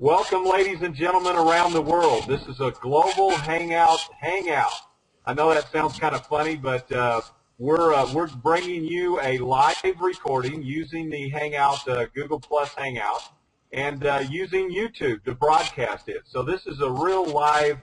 Welcome, ladies and gentlemen around the world. This is a global hangout. I know that sounds kind of funny, but we're bringing you a live recording using the Hangout, Google Plus Hangout, and using YouTube to broadcast it. So this is a real live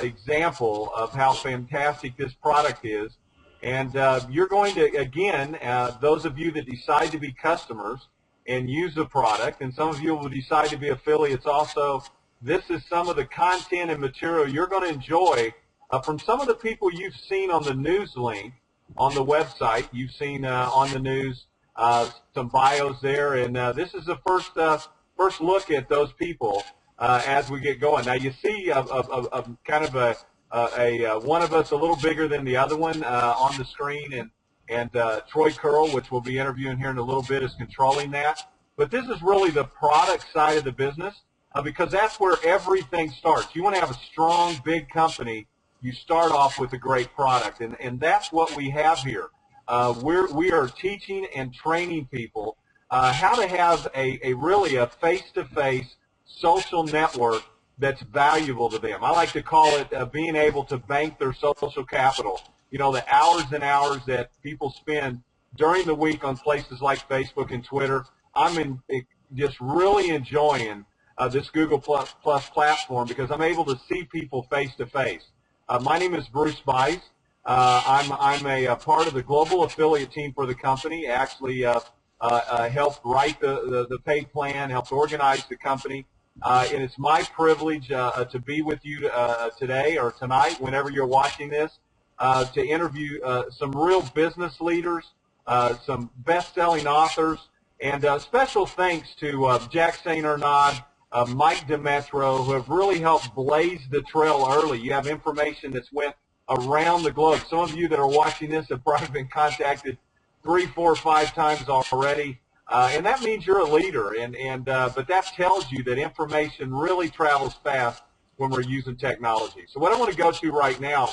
example of how fantastic this product is. And you're going to, again, those of you that decide to be customers and use the product, and some of you will decide to be affiliates also, this is some of the content and material you're going to enjoy from some of the people you've seen on the news link on the website. You've seen on the news some bios there, and this is the first look at those people as we get going. Now you see kind of a one of us a little bigger than the other one on the screen, and Troy Curl, which we'll be interviewing here in a little bit, is controlling that. But this is really the product side of the business because that's where everything starts. You want to have a strong, big company. You start off with a great product, and that's what we have here. We are teaching and training people how to have really a face-to-face social network that's valuable to them. I like to call it being able to bank their social capital. You know, the hours and hours that people spend during the week on places like Facebook and Twitter. I'm just really enjoying this Google Plus platform because I'm able to see people face to face. My name is Bruce Bice. I'm a part of the global affiliate team for the company. Actually, helped write the paid plan, helped organize the company. And it's my privilege to be with you today or tonight, whenever you're watching this, to interview some real business leaders, some best-selling authors, and special thanks to Jack St. Arnaud, Mike Demetro, who have really helped blaze the trail early. You have information that's went around the globe. Some of you that are watching this have probably been contacted 3, 4, 5 times already, and that means you're a leader. But that tells you that information really travels fast when we're using technology. So what I want to go to right now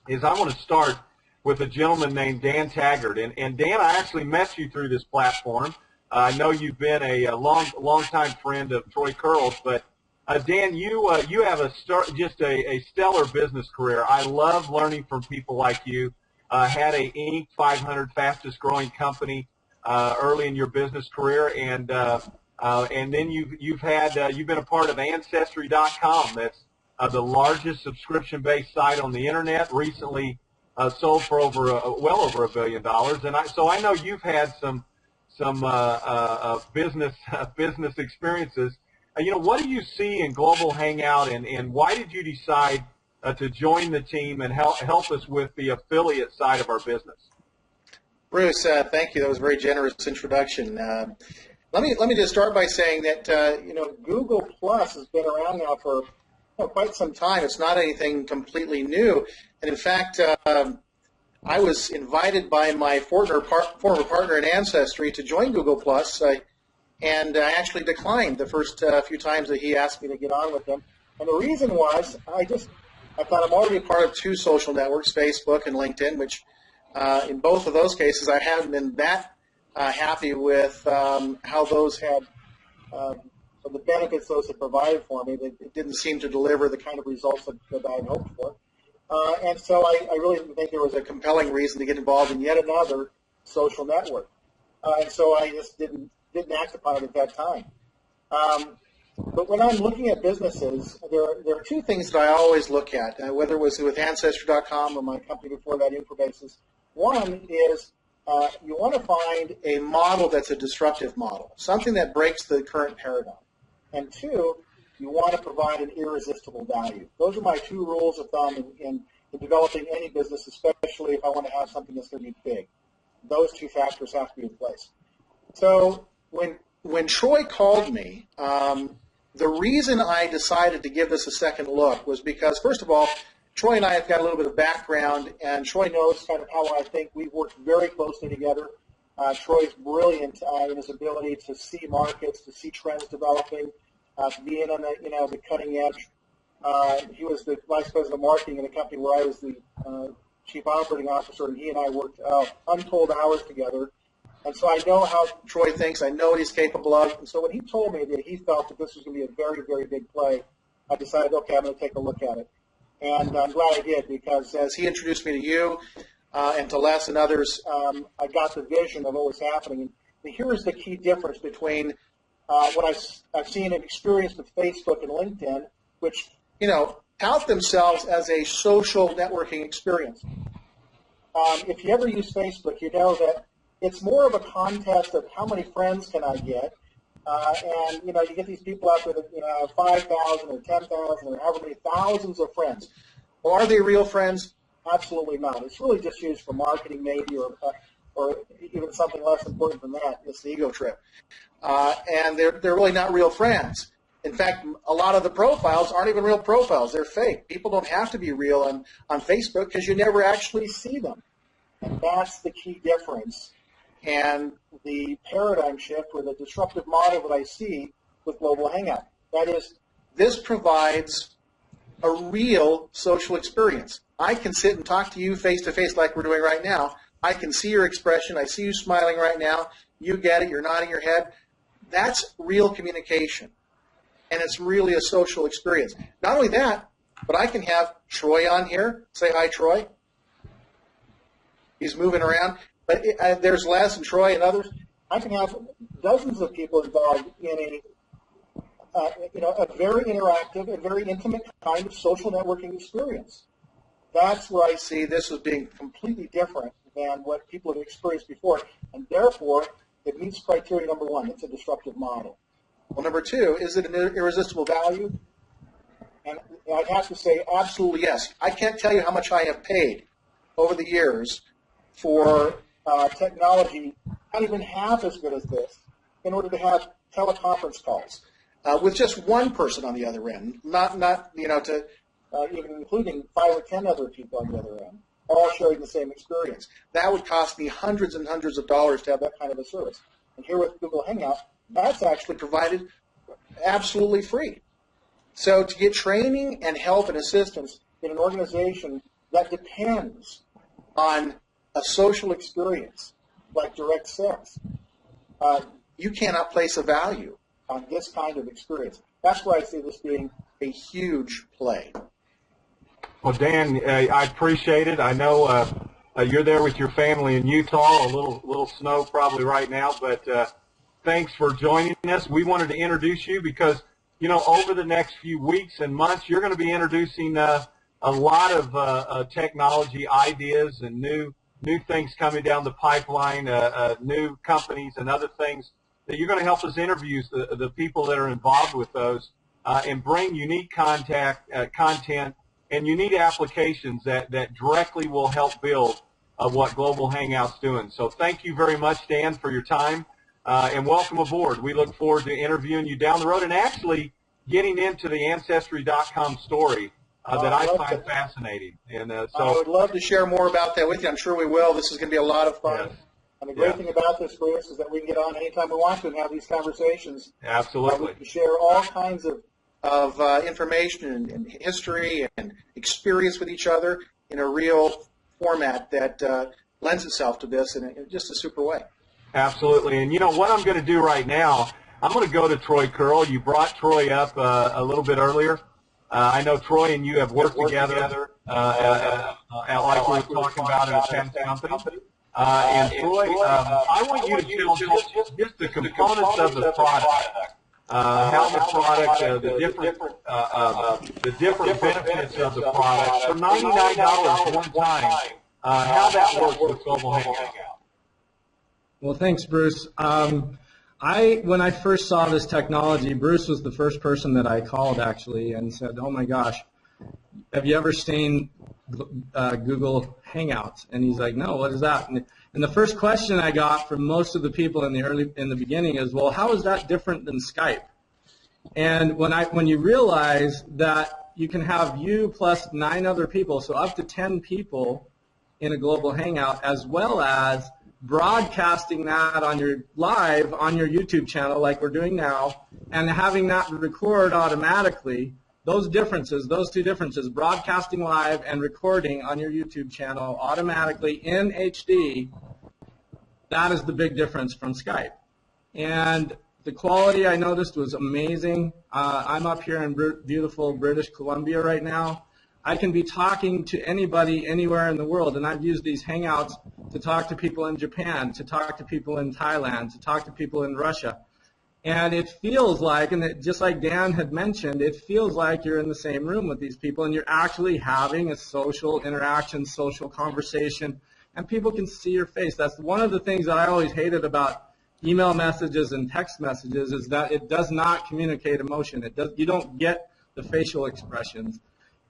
is I want to start with a gentleman named Dan Taggart. And Dan, I actually met you through this platform. I know you've been a long-time friend of Troy Curl's, but Dan, you have just a stellar business career. I love learning from people like you. Had a Inc. 500 fastest growing company early in your business career, and then you've been a part of Ancestry.com. That's the largest subscription-based site on the internet. Recently sold for well over $1 billion, and so I know you've had some business experiences. What do you see in Global Hangout, and why did you decide to join the team and help us with the affiliate side of our business? Bruce, thank you. That was a very generous introduction. Let me just start by saying that Google Plus has been around now for quite some time. It's not anything completely new, and in fact, I was invited by my former partner in Ancestry to join Google Plus, and I actually declined the first few times that he asked me to get on with him. And the reason was I thought I'm already part of 2 social networks, Facebook and LinkedIn, which in both of those cases I haven't been that happy with how those had the benefits those had provided for me. It didn't seem to deliver the kind of results that I had hoped for. And so I really didn't think there was a compelling reason to get involved in yet another social network. And so I just didn't act upon it at that time. But when I'm looking at businesses, there are 2 things that I always look at, whether it was with Ancestry.com or my company before that, Infobasis. One is you want to find a model that's a disruptive model, something that breaks the current paradigm. And 2, you want to provide an irresistible value. Those are my 2 rules of thumb in developing any business, especially if I want to have something that's going to be big. Those 2 factors have to be in place. So when Troy called me, the reason I decided to give this a second look was because, first of all, Troy and I have got a little bit of background, and Troy knows kind of how I think. We've worked very closely together. Troy's brilliant in his ability to see markets, to see trends developing, to be in on the cutting edge. He was the vice president of marketing in a company where I was the chief operating officer, and he and I worked untold hours together And so I know how Troy thinks. I know what he's capable of. And so when he told me that he felt that this was going to be a very, very big play, I decided, okay, I'm going to take a look at it. And I'm glad I did, because as he introduced me to you and to Les and others, I got the vision of what was happening. And here is the key difference between what I've seen and experienced with Facebook and LinkedIn, which, tout themselves as a social networking experience. If you ever use Facebook, you know that it's more of a contest of how many friends can I get. And, you get these people out there that, 5,000 or 10,000 or however many thousands of friends. Well, are they real friends? Absolutely not. It's really just used for marketing maybe, or even something less important than that. It's the ego trip. And they're really not real friends. In fact, a lot of the profiles aren't even real profiles. They're fake. People don't have to be real on Facebook because you never actually see them. And that's the key difference. And the paradigm shift, or the disruptive model that I see with Global Hangout. That is, this provides a real social experience. I can sit and talk to you face-to-face like we're doing right now. I can see your expression. I see you smiling right now. You get it. You're nodding your head. That's real communication. And it's really a social experience. Not only that, but I can have Troy on here. Say hi, Troy. He's moving around. But there's Les and Troy and others. I can have dozens of people involved in a very interactive and very intimate kind of social networking experience. That's where I see this as being completely different than what people have experienced before. And therefore, it meets criteria number one. It's a disruptive model. Well, number two, is it an irresistible value? And I'd have to say absolutely yes. I can't tell you how much I have paid over the years for technology not even half as good as this in order to have teleconference calls with just one person on the other end, not to even including 5 or 10 other people on the other end, all sharing the same experience. That would cost me hundreds and hundreds of dollars to have that kind of a service. And here with Google Hangout, that's actually provided absolutely free. So to get training and help and assistance in an organization that depends on a social experience like direct sales, you cannot place a value on this kind of experience. That's why I see this being a huge play. Well, Dan, I appreciate it. I know you're there with your family in Utah, a little snow probably right now, but thanks for joining us. We wanted to introduce you because, over the next few weeks and months, you're going to be introducing a lot of technology ideas and new things coming down the pipeline, new companies and other things that you're going to help us interview the people that are involved with those and bring unique content and unique applications that directly will help build what Global Hangout's doing. So thank you very much, Dan, for your time, and welcome aboard. We look forward to interviewing you down the road and actually getting into the Ancestry.com story that I find fascinating. And so I would love to share more about that with you. I'm sure we will. This is going to be a lot of fun. Yes. And the great thing about this, Bruce, is that we can get on anytime we want to and have these conversations. Absolutely. We can share all kinds of information and history and experience with each other in a real format that lends itself to this in just a super way. Absolutely. And what I'm going to do right now, I'm going to go to Troy Curl. You brought Troy up a little bit earlier. I know Troy and you have worked together like we were talking about in a tech company. And Troy, I want you to tell just the components of the product. How the product, the different benefits of the product for $99 one time, how that works with Global Hangout. Well, thanks, Bruce. When I first saw this technology, Bruce was the first person that I called actually and said, "Oh my gosh, have you ever seen Google Hangouts?" And he's like, "No, what is that?" And the first question I got from most of the people in the beginning is, "Well, how is that different than Skype?" And when you realize that you can have you plus 9 other people, so up to 10 people in a global hangout, as well as broadcasting that on your YouTube channel like we're doing now, and having that record automatically, those two differences, broadcasting live and recording on your YouTube channel automatically in HD, that is the big difference from Skype. And the quality I noticed was amazing. I'm up here in beautiful British Columbia right now. I can be talking to anybody anywhere in the world, and I've used these Hangouts to talk to people in Japan, to talk to people in Thailand, to talk to people in Russia. And it feels like, and just like Dan had mentioned, it feels like you're in the same room with these people and you're actually having a social interaction, social conversation, and people can see your face. That's one of the things that I always hated about email messages and text messages, is that it does not communicate emotion. You don't get the facial expressions.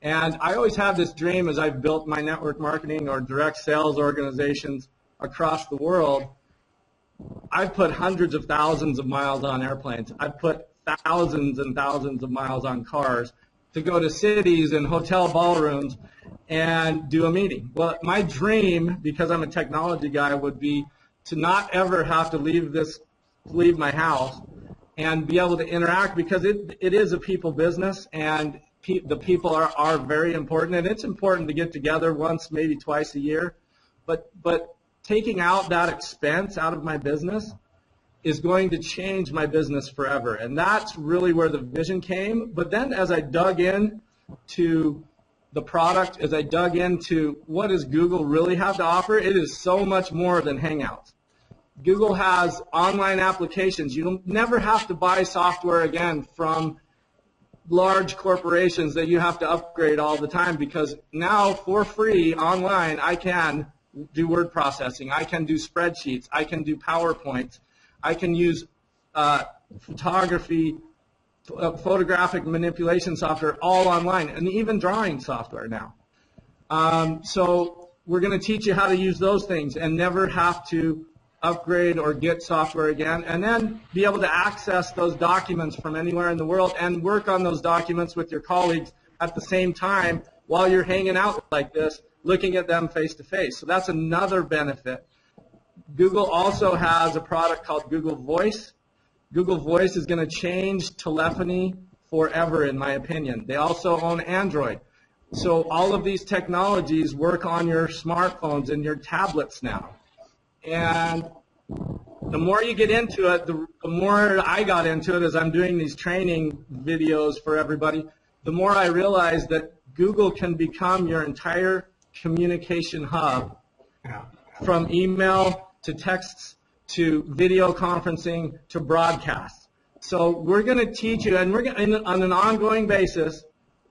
And I always have this dream as I've built my network marketing or direct sales organizations across the world. I've put hundreds of thousands of miles on airplanes. I've put thousands and thousands of miles on cars to go to cities and hotel ballrooms and do a meeting. Well, my dream, because I'm a technology guy, would be to not ever have to leave my house and be able to interact, because it is a people business, and the people are very important, and it's important to get together once, maybe twice a year. But taking out that expense out of my business is going to change my business forever. And that's really where the vision came. But then as I dug in to the product, as I dug into what does Google really have to offer, it is so much more than Hangouts. Google has online applications. You'll never have to buy software again from large corporations that you have to upgrade all the time, because now for free online I can do word processing, I can do spreadsheets, I can do PowerPoints, I can use photographic manipulation software all online, and even drawing software now. So we're going to teach you how to use those things and never have to upgrade or get software again, and then be able to access those documents from anywhere in the world and work on those documents with your colleagues at the same time while you're hanging out like this, looking at them face to face. So that's another benefit. Google also has a product called Google Voice. Google Voice is going to change telephony forever, in my opinion. They also own Android. So all of these technologies work on your smartphones and your tablets now. And the more you get into it, the more I got into it as I'm doing these training videos for everybody, the more I realized that Google can become your entire communication hub, from email to texts to video conferencing to broadcasts. So we're going to teach you, and we're going on an ongoing basis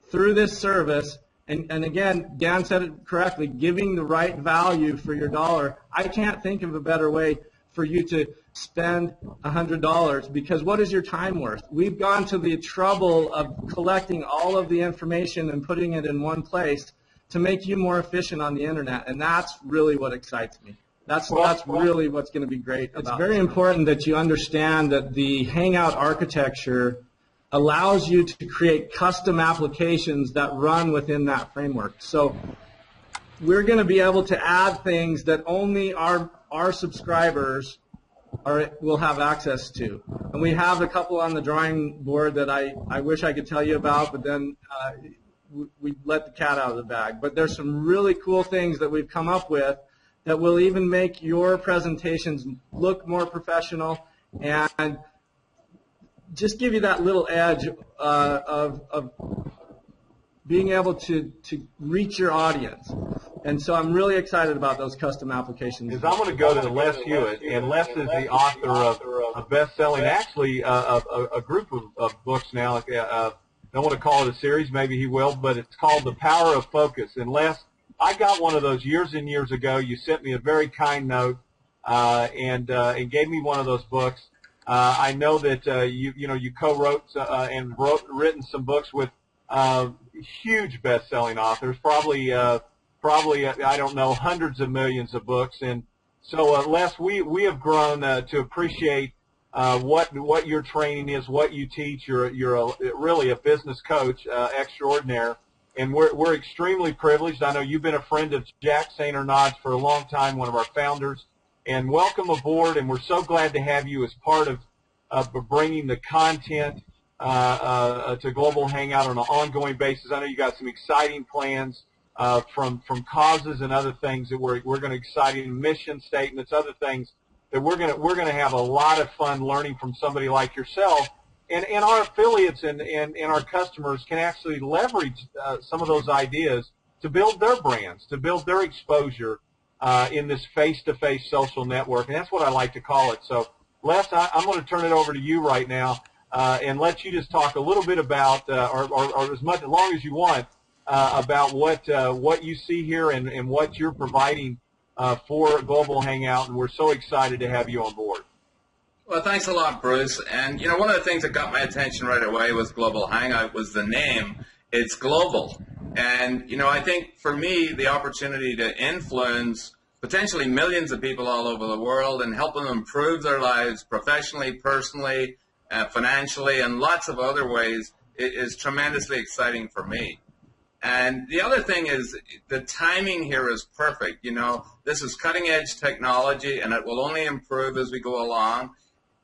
through this service. And again, Dan said it correctly, giving the right value for your dollar. I can't think of a better way for you to spend $100, because what is your time worth? We've gone to the trouble of collecting all of the information and putting it in one place to make you more efficient on the internet, and that's really what excites me. That's really what's going to be great. It's very important that you understand that the Hangout architecture allows you to create custom applications that run within that framework. So we're going to be able to add things that only our subscribers will have access to. And we have a couple on the drawing board that I wish I could tell you about, but then we let the cat out of the bag. But there's some really cool things that we've come up with that will even make your presentations look more professional and just give you that little edge of being able to reach your audience. And so I'm really excited about those custom applications. I'm going to go to Les Hewitt, and Les is the author of a best-selling, actually a group of books now. I don't want to call it a series, maybe he will, but it's called The Power of Focus. And Les, I got one of those years and years ago. You sent me a very kind note and gave me one of those books. I know that you co-wrote and written some books with huge best-selling authors, probably I don't know, hundreds of millions of books. And so Les, we have grown to appreciate what your training is, what you teach. You're really a business coach extraordinaire, and we're extremely privileged. I know you've been a friend of Jack St. Arnaud's for a long time, one of our founders. And welcome aboard, and we're so glad to have you as part of bringing the content to Global Hangout on an ongoing basis. I know you got some exciting plans from causes and other things that we're going to exciting mission statements, other things that we're gonna have a lot of fun learning from somebody like yourself. And our affiliates and our customers can actually leverage some of those ideas to build their brands, to build their exposure in this face-to-face social network. And that's what I like to call it. So, Les, I'm going to turn it over to you right now and let you just talk a little bit about, or as long as you want, about what you see here and what you're providing for Global Hangout. And we're so excited to have you on board. Well, thanks a lot, Bruce. And, one of the things that got my attention right away with Global Hangout was the name. It's global. And, I think for me, the opportunity to influence potentially millions of people all over the world and help them improve their lives professionally, personally, financially, and lots of other ways is tremendously exciting for me. And the other thing is the timing here is perfect. This is cutting-edge technology, and it will only improve as we go along.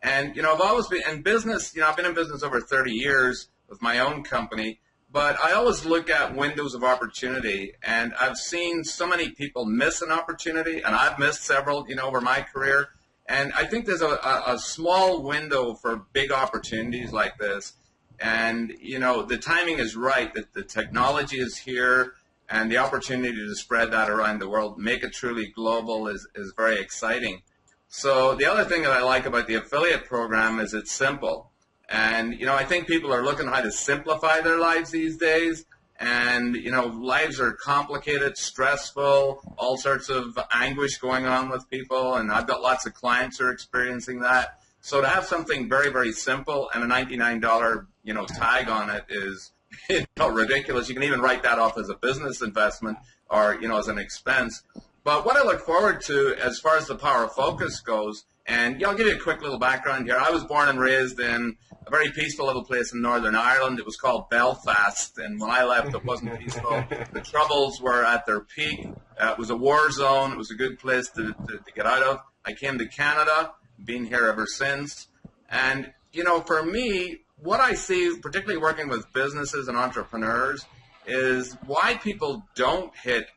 And, I've always been in business, I've been in business over 30 years with my own company, but I always look at windows of opportunity, and I've seen so many people miss an opportunity, and I've missed several, over my career. And I think there's a small window for big opportunities like this. And, the timing is right, that the technology is here, and the opportunity to spread that around the world, make it truly global is very exciting. So the other thing that I like about the affiliate program is it's simple. And, I think people are looking how to simplify their lives these days. And, lives are complicated, stressful, all sorts of anguish going on with people. And I've got lots of clients who are experiencing that. So to have something very, very simple and a $99, tag on it is, ridiculous. You can even write that off as a business investment or, as an expense. But what I look forward to as far as the Power of Focus goes, and I'll give you a quick little background here. I was born and raised in a very peaceful little place in Northern Ireland. It was called Belfast, and when I left, it wasn't peaceful. The troubles were at their peak. It was a war zone. It was a good place to get out of. I came to Canada, been here ever since. And, for me, what I see, particularly working with businesses and entrepreneurs, is why people don't hit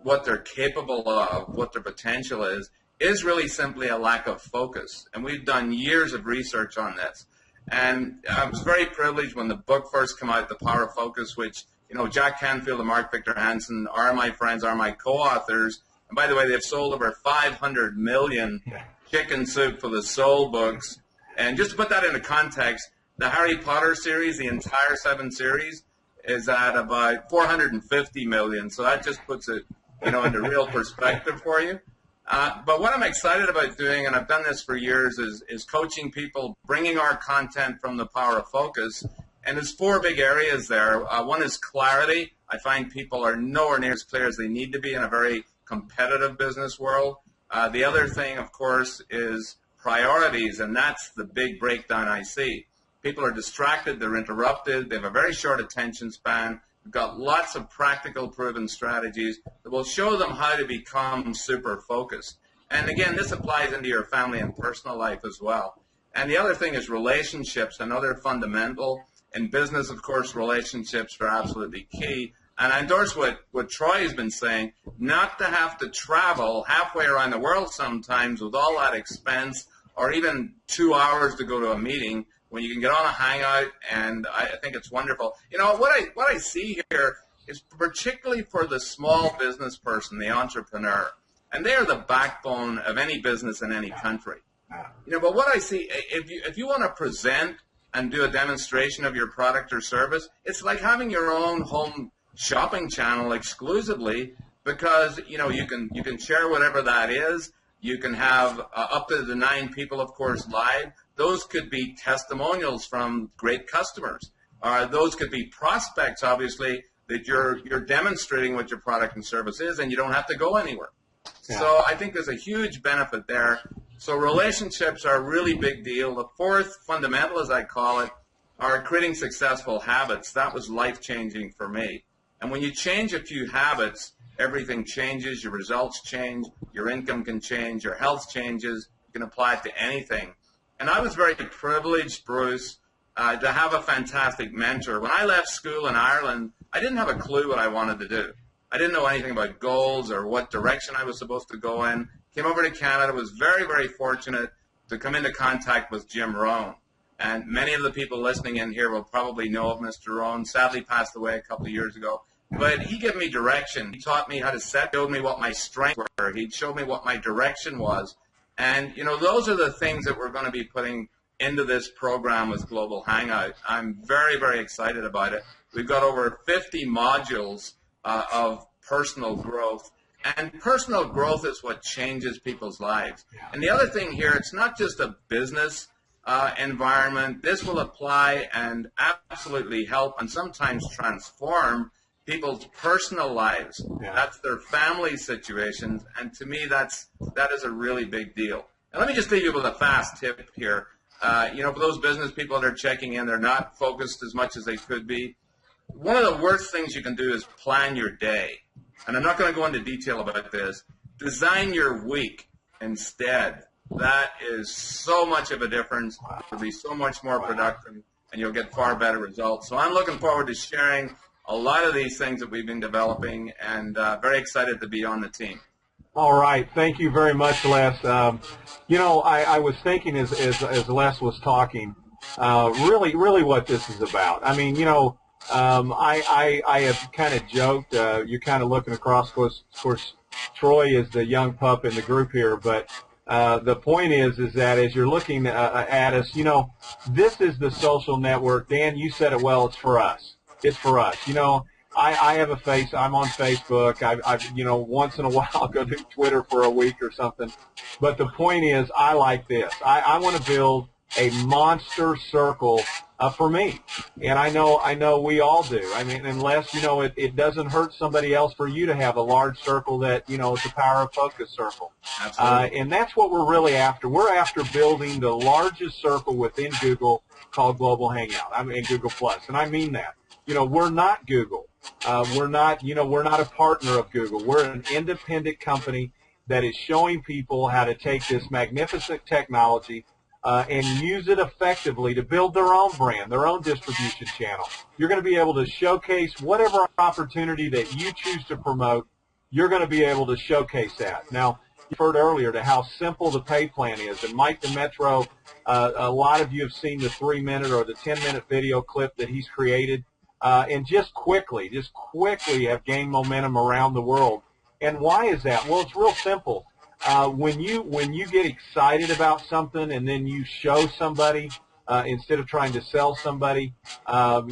what they're capable of, what their potential is really simply a lack of focus. And we've done years of research on this. And I was very privileged when the book first came out, The Power of Focus, which, Jack Canfield and Mark Victor Hansen are my friends, are my co-authors. And by the way, they've sold over 500 million Chicken Soup for the Soul books. And just to put that into context, the Harry Potter series, the entire 7 series, is at about 450 million. So that just puts it into real perspective for you. But what I'm excited about doing, and I've done this for years, is coaching people, bringing our content from the Power of Focus. And there's 4 big areas there. One is clarity. I find people are nowhere near as clear as they need to be in a very competitive business world. The other thing, of course, is priorities, and that's the big breakdown I see. People are distracted, they're interrupted, they have a very short attention span. We've got lots of practical proven strategies that will show them how to become super focused. And again, this applies into your family and personal life as well. And the other thing is relationships, another fundamental. In business, of course, relationships are absolutely key. And I endorse what Troy has been saying, not to have to travel halfway around the world sometimes with all that expense, or even 2 hours to go to a meeting, when you can get on a Hangout, and I think it's wonderful. What I see here is particularly for the small business person, the entrepreneur, and they are the backbone of any business in any country. But what I see, if you want to present and do a demonstration of your product or service, it's like having your own home shopping channel exclusively, because you can share whatever that is. You can have up to the 9 people, of course, live. Those could be testimonials from great customers. Those could be prospects, obviously, that you're demonstrating what your product and service is, and you don't have to go anywhere. Yeah. So I think there's a huge benefit there. So relationships are a really big deal. The 4th fundamental, as I call it, are creating successful habits. That was life-changing for me. And when you change a few habits, everything changes. Your results change. Your income can change. Your health changes. You can apply it to anything. And I was very privileged, Bruce, to have a fantastic mentor. When I left school in Ireland, I didn't have a clue what I wanted to do. I didn't know anything about goals or what direction I was supposed to go in. came over to Canada, was very, very fortunate to come into contact with Jim Rohn. And many of the people listening in here will probably know of Mr. Rohn. Sadly passed away a couple of years ago. But he gave me direction. He taught me how to set, showed me what my strengths were. He showed me what my direction was. And, you know, those are the things that we're going to be putting into this program with Global Hangout. I'm very, very excited about it. We've got over 50 modules of personal growth. And personal growth is what changes people's lives. And the other thing here, it's not just a business environment. This will apply and absolutely help and sometimes transform people's personal lives. Yeah. That's their family situations. And to me, that is a really big deal. And let me just leave you with a fast tip here. You know, for those business people that are checking in, they're not focused as much as they could be. One of the worst things you can do is plan your day. And I'm not going to go into detail about this. Design your week instead. That is so much of a difference. You'll be so much more productive, and you'll get far better results. So I'm looking forward to sharing a lot of these things that we've been developing, and very excited to be on the team. All right. Thank you very much, Les. You know, I was thinking as Les was talking, really what this is about. I mean, you know, I have kind of joked, you're kind of looking across, of course, Troy is the young pup in the group here, but the point is that as you're looking at us, you know, this is the social network. Dan, you said it well, it's for us. It's for us. You know, I have I'm on Facebook. I've you know, once in a while I'll go to Twitter for a week or something. But the point is, I like this. I want to build a monster circle for me. And I know we all do. I mean, unless, you know, it doesn't hurt somebody else for you to have a large circle that, you know, it's a power of focus circle. Absolutely. And that's what we're really after. We're after building the largest circle within Google called Global Hangout. I mean, Google Plus. And I mean that. You know, we're not Google. We're not a partner of Google. We're an independent company that is showing people how to take this magnificent technology and use it effectively to build their own brand, their own distribution channel. You're going to be able to showcase whatever opportunity that you choose to promote. You're going to be able to showcase that. Now, you heard earlier to how simple the pay plan is. And Mike the Metro, a lot of you have seen the 3-minute or the 10-minute video clip that he's created. And just quickly have gained momentum around the world. And why is that? Well, it's real simple. When you get excited about something and then you show somebody instead of trying to sell somebody,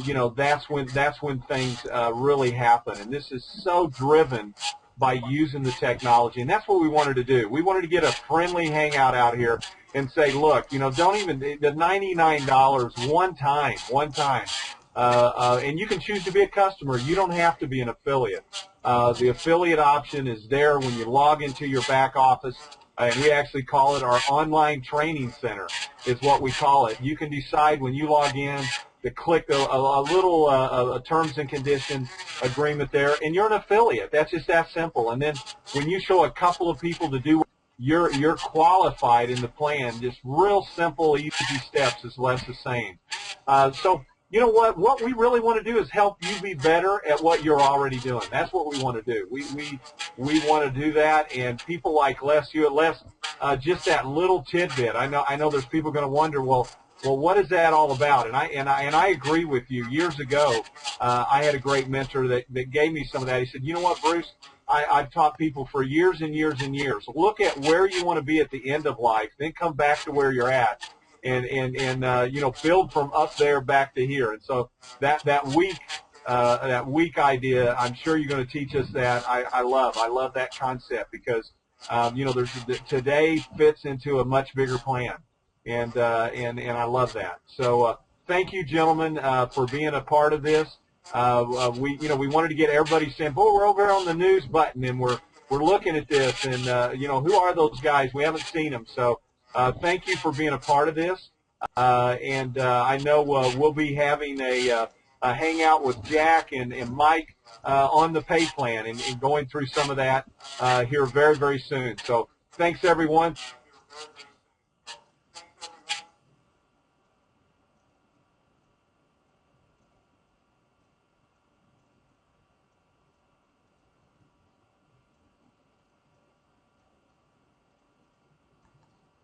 you know, that's when things really happen. And this is so driven by using the technology, and that's what we wanted to do. We wanted to get a friendly hangout out here and say, look, you know, don't even the $99 one time. And you can choose to be a customer. You don't have to be an affiliate. The affiliate option is there when you log into your back office, and we actually call it our online training center is what we call it. You can decide when you log in to click a little terms and conditions agreement there, and you're an affiliate. That's just that simple. And then when you show a couple of people to do, you're qualified in the plan. Just real simple, easy steps, as Les is saying. So, you know what we really want to do is help you be better at what you're already doing. That's what we want to do. We want to do that, and people like Les, just that little tidbit. I know there's people going to wonder, well, what is that all about? And I agree with you. Years ago, I had a great mentor that gave me some of that. He said, you know what, Bruce? I've taught people for years and years and years. Look at where you want to be at the end of life, then come back to where you're at. And you know, build from up there back to here. And so that weak idea, I'm sure you're going to teach us that. I love that concept because you know, today fits into a much bigger plan, and I love that. So thank you, gentlemen, for being a part of this. We wanted to get everybody saying, boy, we're over here on the news button and we're looking at this, and you know, who are those guys? We haven't seen them. So thank you for being a part of this, and I know we'll be having a hangout with Jack and Mike on the pay plan and going through some of that here very, very soon. So thanks, everyone.